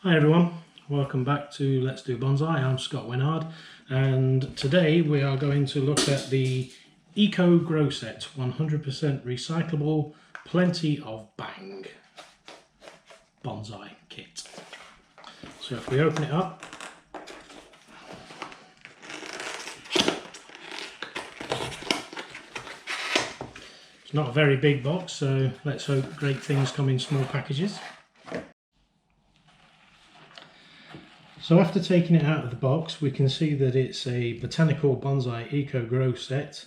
Hi everyone, welcome back to Let's Do Bonsai. I'm Scott Winard, and today we are going to look at the Eco Grow Set 100% recyclable, plenty of bang bonsai kit. So if we open it up, it's not a very big box, so let's hope great things come in small packages. So after taking it out of the box, we can see that it's a Botanical Bonsai Eco Grow Set.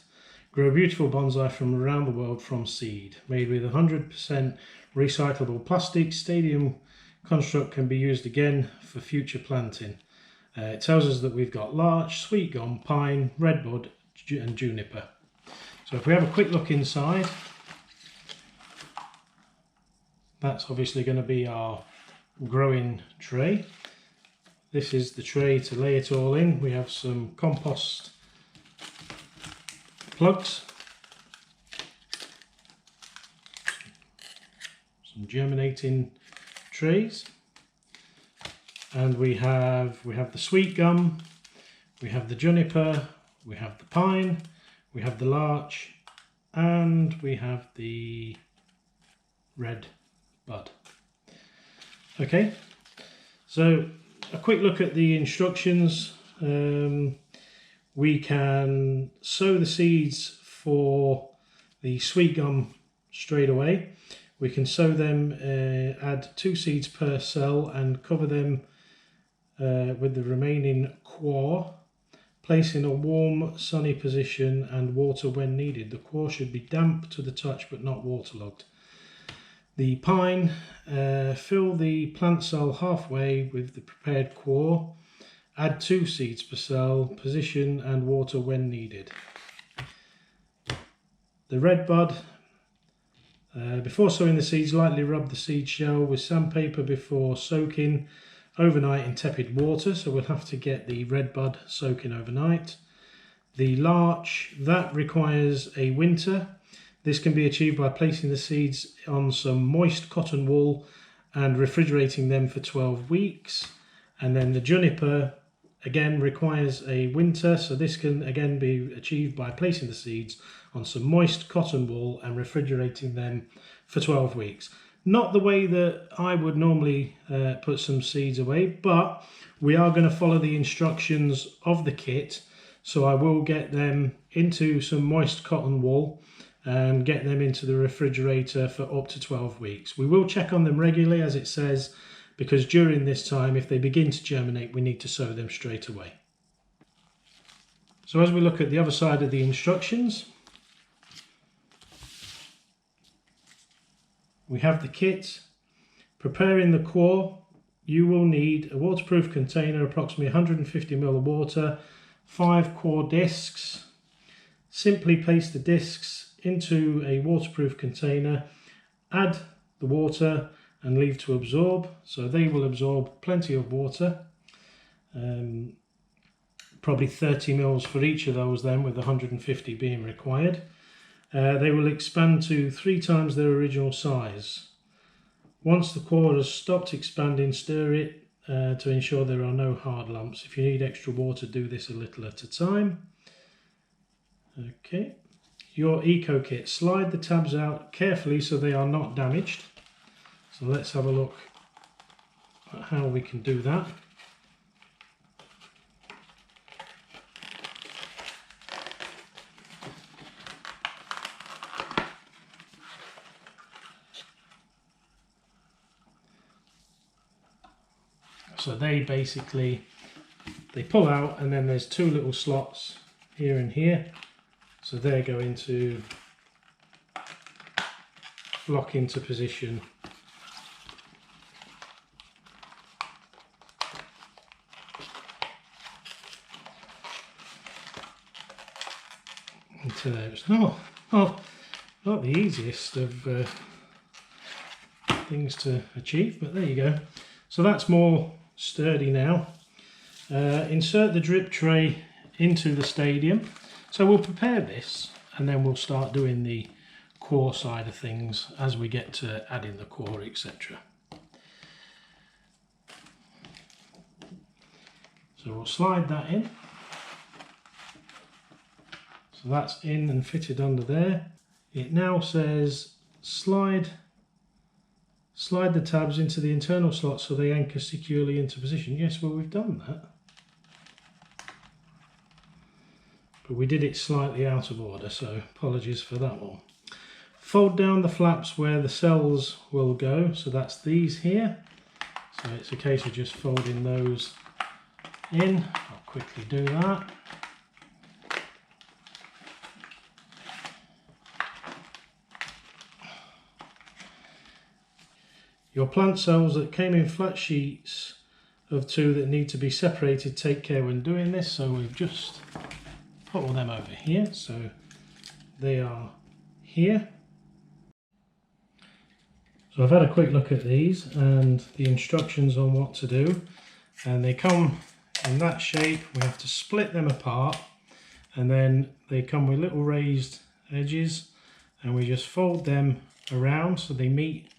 Grow beautiful bonsai from around the world from seed. Made with 100% recyclable plastic, stadium construct can be used again for future planting. It tells us that we've got larch, sweet gum, pine, redbud and juniper. So if we have a quick look inside, that's obviously going to be our growing tray. This is the tray to lay it all in. We have some compost plugs, some germinating trays, and we have the sweet gum, we have the juniper, we have the pine, we have the larch, and we have the red bud. Okay, so a quick look at the instructions. We can sow the seeds for the sweet gum straight away. We can sow them, add 2 seeds per cell and cover them with the remaining core. Place in a warm, sunny position and water when needed. The core should be damp to the touch but not waterlogged. The pine, fill the plant cell halfway with the prepared core, add 2 seeds per cell, position and water when needed. The red bud, before sowing the seeds, lightly rub the seed shell with sandpaper before soaking overnight in tepid water, so we'll have to get the red bud soaking overnight. The larch, that requires a winter. This can be achieved by placing the seeds on some moist cotton wool and refrigerating them for 12 weeks. And then the juniper again requires a winter, so this can again be achieved by placing the seeds on some moist cotton wool and refrigerating them for 12 weeks. Not the way that I would normally put some seeds away, but we are going to follow the instructions of the kit, so I will get them into some moist cotton wool and get them into the refrigerator for up to 12 weeks. We will check on them regularly, as it says, because during this time, if they begin to germinate, we need to sow them straight away. So as we look at the other side of the instructions, we have the kit. Preparing the core, you will need a waterproof container, approximately 150 ml of water, 5 core discs. Simply place the discs into a waterproof container, add the water and leave to absorb, so they will absorb plenty of water, probably 30 ml for each of those then, with 150 being required. They will expand to 3 times their original size. Once the core has stopped expanding, stir it to ensure there are no hard lumps. If you need extra water, do this a little at a time. Okay, your eco kit, slide the tabs out carefully so they are not damaged. So let's have a look at how we can do that. So they pull out, and then there's 2 little slots here and here. So they're going to lock into position. Into those. Not the easiest of things to achieve, but there you go. So that's more sturdy now. Insert the drip tray into the stadium. So we'll prepare this and then we'll start doing the core side of things as we get to adding the core, etc. So we'll slide that in. So that's in and fitted under there. It now says slide the tabs into the internal slot so they anchor securely into position. Yes, well, we've done that. But we did it slightly out of order, so apologies for that one. Fold down the flaps where the cells will go, so that's these here. So it's a case of just folding those in. I'll quickly do that. Your plant cells that came in flat sheets of 2 that need to be separated, take care when doing this. So we've just put all them over here, so they are here. So I've had a quick look at these and the instructions on what to do, and they come in that shape. We have to split them apart, and then they come with little raised edges, and we just fold them around so they meet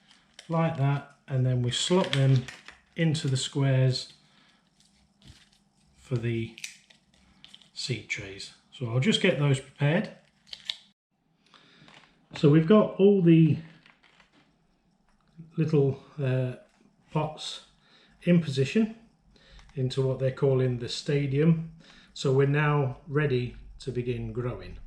like that, and then we slot them into the squares for the seed trays. So I'll just get those prepared. So we've got all the little pots in position into what they're calling the stadium. So we're now ready to begin growing.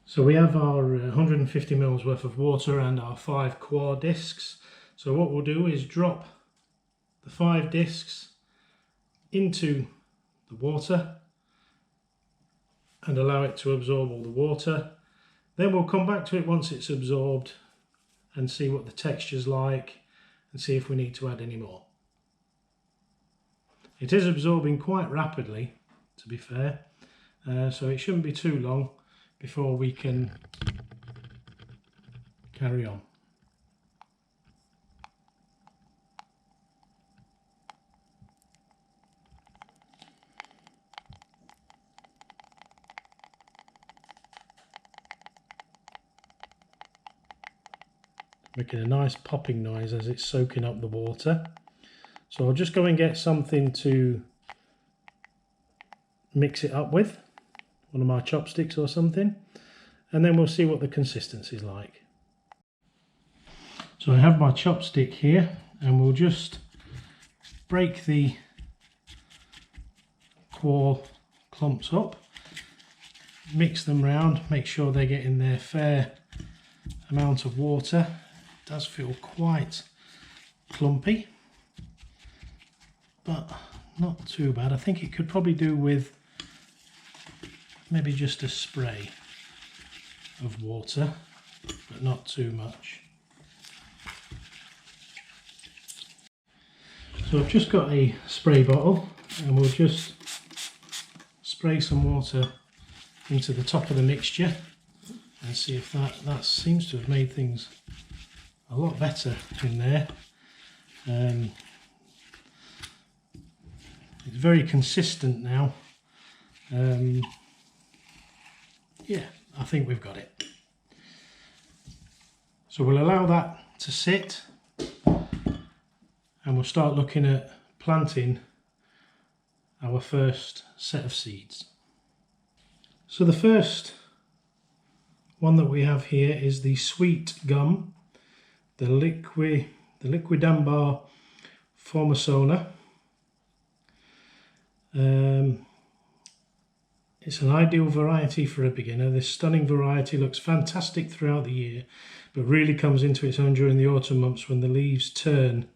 So we have our 150 ml worth of water and our 5 quar discs. So what we'll do is drop the 5 discs into the water and allow it to absorb all the water. Then we'll come back to it once it's absorbed and see what the texture's like and see if we need to add any more. It is absorbing quite rapidly, to be fair, so it shouldn't be too long before we can carry on. Making a nice popping noise as it's soaking up the water. So I'll just go and get something to mix it up with, one of my chopsticks or something, and then we'll see what the consistency is like. So I have my chopstick here, and we'll just break the quar clumps up, mix them round, make sure they're getting their fair amount of water. It does feel quite clumpy, but not too bad. I think it could probably do with maybe just a spray of water, but not too much. So I've just got a spray bottle, and we'll just spray some water into the top of the mixture and see if that seems to have made things a lot better in there. It's very consistent now. Yeah, I think we've got it. So we'll allow that to sit, and we'll start looking at planting our first set of seeds. So the first one that we have here is the sweet gum, the Liquidambar Formosona. It's an ideal variety for a beginner. This stunning variety looks fantastic throughout the year, but really comes into its own during the autumn months when the leaves turn,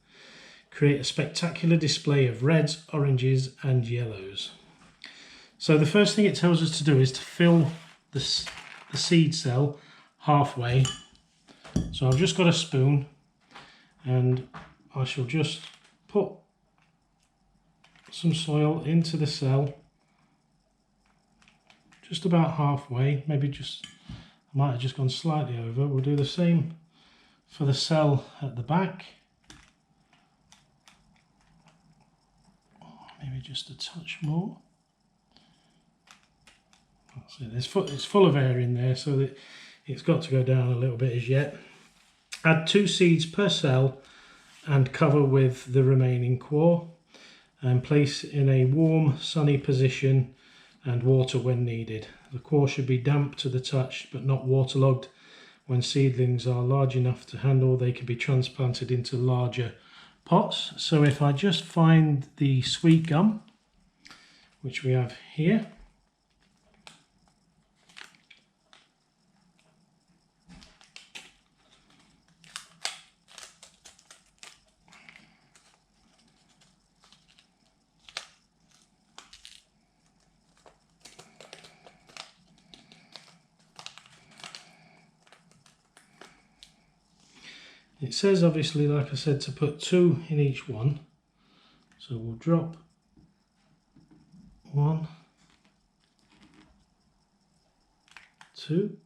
create a spectacular display of reds, oranges and yellows. So the first thing it tells us to do is to fill the seed cell halfway. So I've just got a spoon, and I shall just put some soil into the cell, just about halfway, maybe just, I might have just gone slightly over. We'll do the same for the cell at the back. Maybe just a touch more. That's it. It's full of air in there, so that it's got to go down a little bit as yet. Add 2 seeds per cell and cover with the remaining quar. and place in a warm, sunny position and water when needed. The core should be damp to the touch but not waterlogged. When seedlings are large enough to handle, they can be transplanted into larger pots. So if I just find the sweet gum, which we have here, it says obviously, like I said, to put 2 in each one. So we'll drop 1, 2.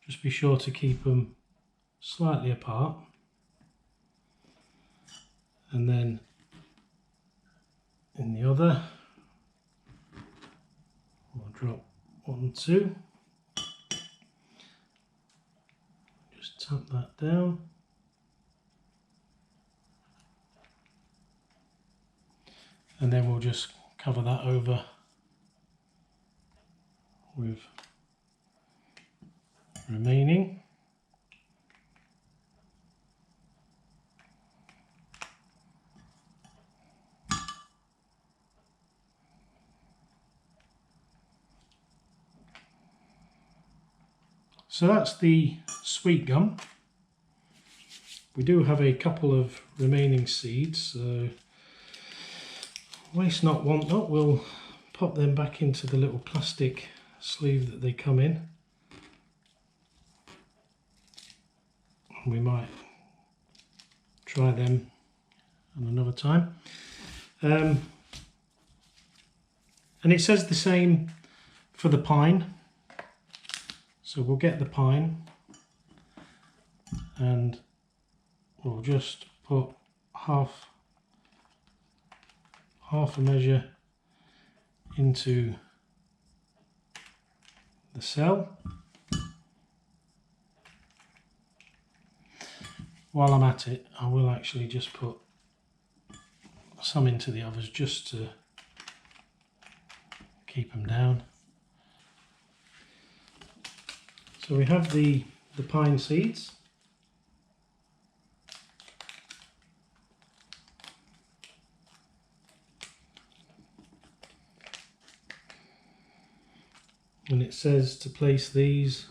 Just be sure to keep them slightly apart. And then in the other, we'll drop 1, 2. Just tap that down. And then we'll just cover that over with remaining. So that's the sweet gum. We do have a couple of remaining seeds, so waste not, want not. We'll pop them back into the little plastic sleeve that they come in. We might try them on another time. And it says the same for the pine. So we'll get the pine and we'll just put half a measure into the cell. While I'm at it, I will actually just put some into the others just to keep them down. So we have the pine seeds. And it says to place these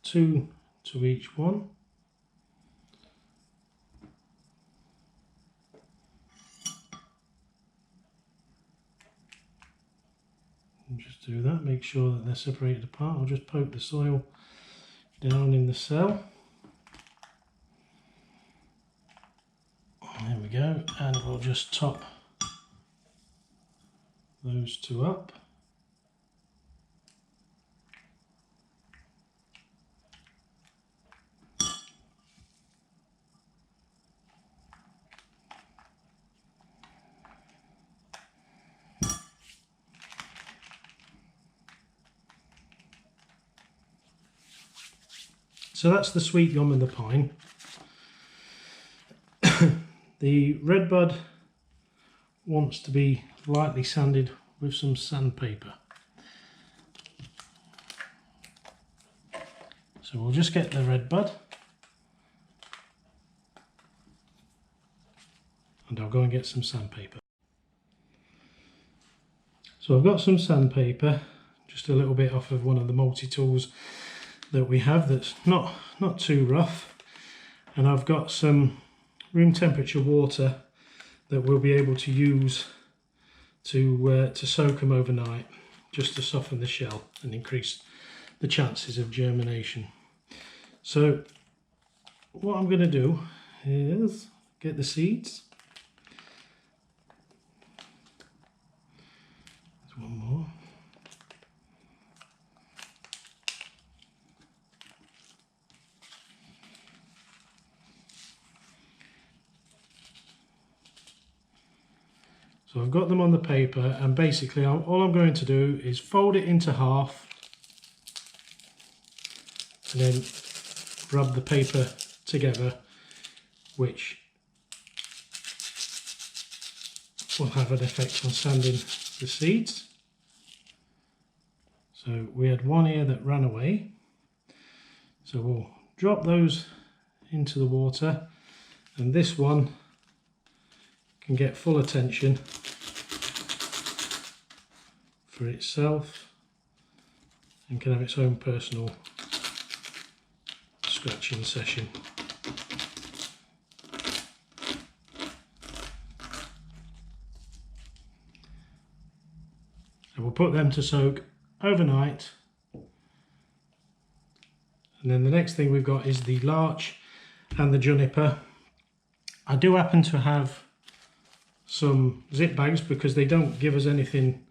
2 to each one. And just do that, make sure that they're separated apart. I'll just poke the soil down in the cell. There we go, and we'll just top those 2 up. So that's the sweet gum and the pine. The redbud wants to be lightly sanded with some sandpaper. So we'll just get the redbud and I'll go and get some sandpaper. So I've got some sandpaper, just a little bit off of one of the multi-tools that we have that's not too rough, and I've got some room temperature water that we'll be able to use to soak them overnight, just to soften the shell and increase the chances of germination. So what I'm going to do is get the seeds. There's one more. So I've got them on the paper, and basically all I'm going to do is fold it into half and then rub the paper together, which will have an effect on sanding the seeds. So we had one here that ran away, so we'll drop those into the water, and this one can get full attention for itself and can have its own personal scratching session. So we'll put them to soak overnight, and then the next thing we've got is the larch and the juniper. I do happen to have some zip bags because they don't give us anything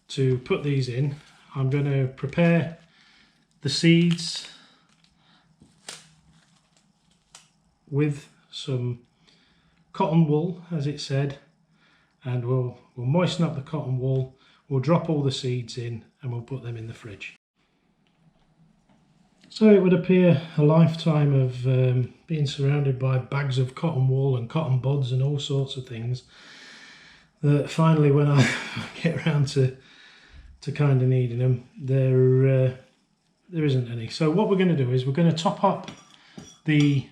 to put these in. I'm going to prepare the seeds with some cotton wool, as it said, and we'll moisten up the cotton wool, we'll drop all the seeds in, and we'll put them in the fridge. So it would appear a lifetime of being surrounded by bags of cotton wool and cotton buds and all sorts of things, that finally when I get around to kind of needing them, there isn't any. So what we're going to do is we're going to top up the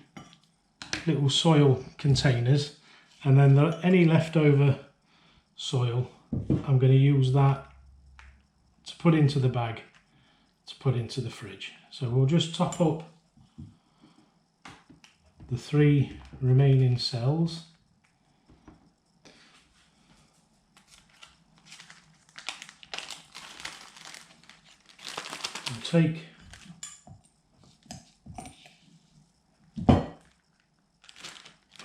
little soil containers, and then any leftover soil I'm going to use that to put into the bag to put into the fridge. So we'll just top up the 3 remaining cells. We'll take a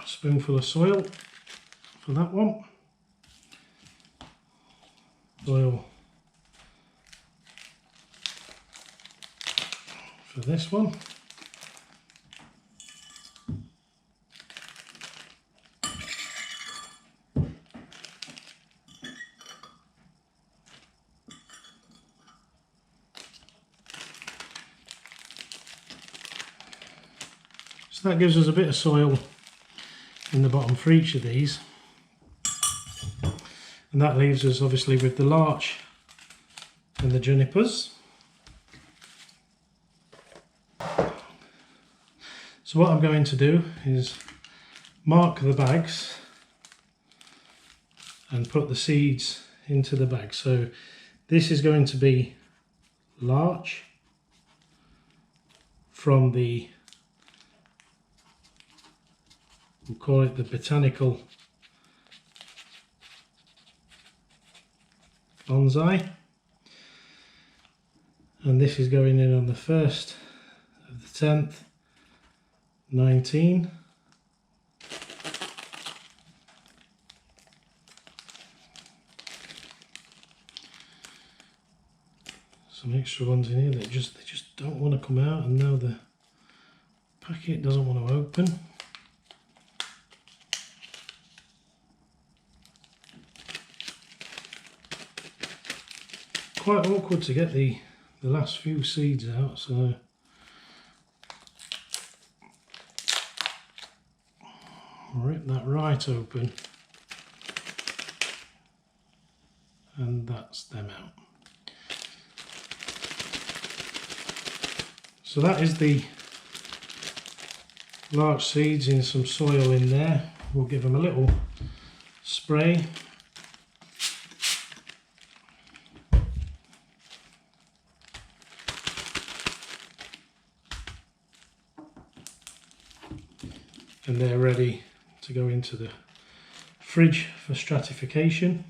spoonful of soil for that one. Soil for this one. So that gives us a bit of soil in the bottom for each of these. And that leaves us obviously with the larch and the junipers. So what I'm going to do is mark the bags and put the seeds into the bag. So this is going to be larch from the, we'll call it the Botanical Bonsai, and this is going in on the 1st of the 10th, 19. Some extra ones in here that they just don't want to come out, and now the packet doesn't want to open. Quite awkward to get the last few seeds out, so rip that right open, and that's them out. So that is the larch seeds in some soil in there. We'll give them a little spray. And they're ready to go into the fridge for stratification.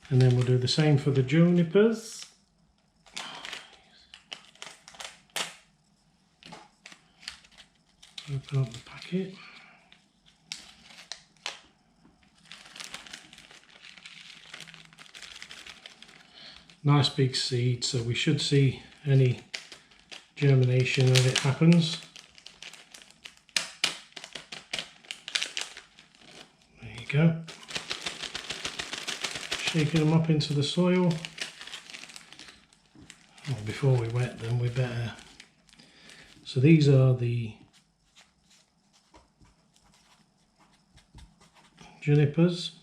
And then we'll do the same for the junipers. Open up the packet. Nice big seed, so we should see any germination as it happens. There you go. Shaking them up into the soil. Well, before we wet them, we better. So these are the junipers,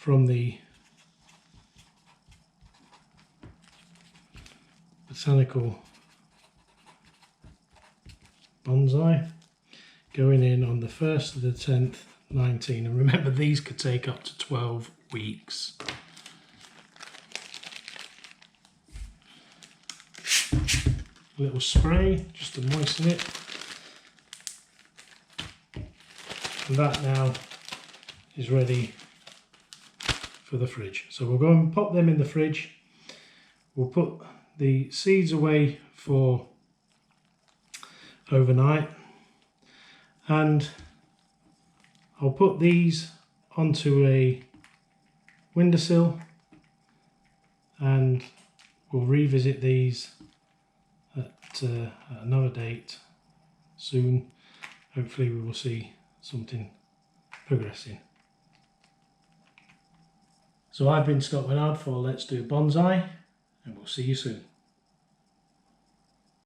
from the Botanical Bonsai, going in on the 1st of the 10th, 19. And remember, these could take up to 12 weeks. A little spray just to moisten it. And that now is ready for the fridge. So we'll go and pop them in the fridge. We'll put the seeds away for overnight, and I'll put these onto a windowsill, and we'll revisit these at another date soon. Hopefully we will see something progressing. So I've been Scott Menard for Let's Do Bonsai, and we'll see you soon.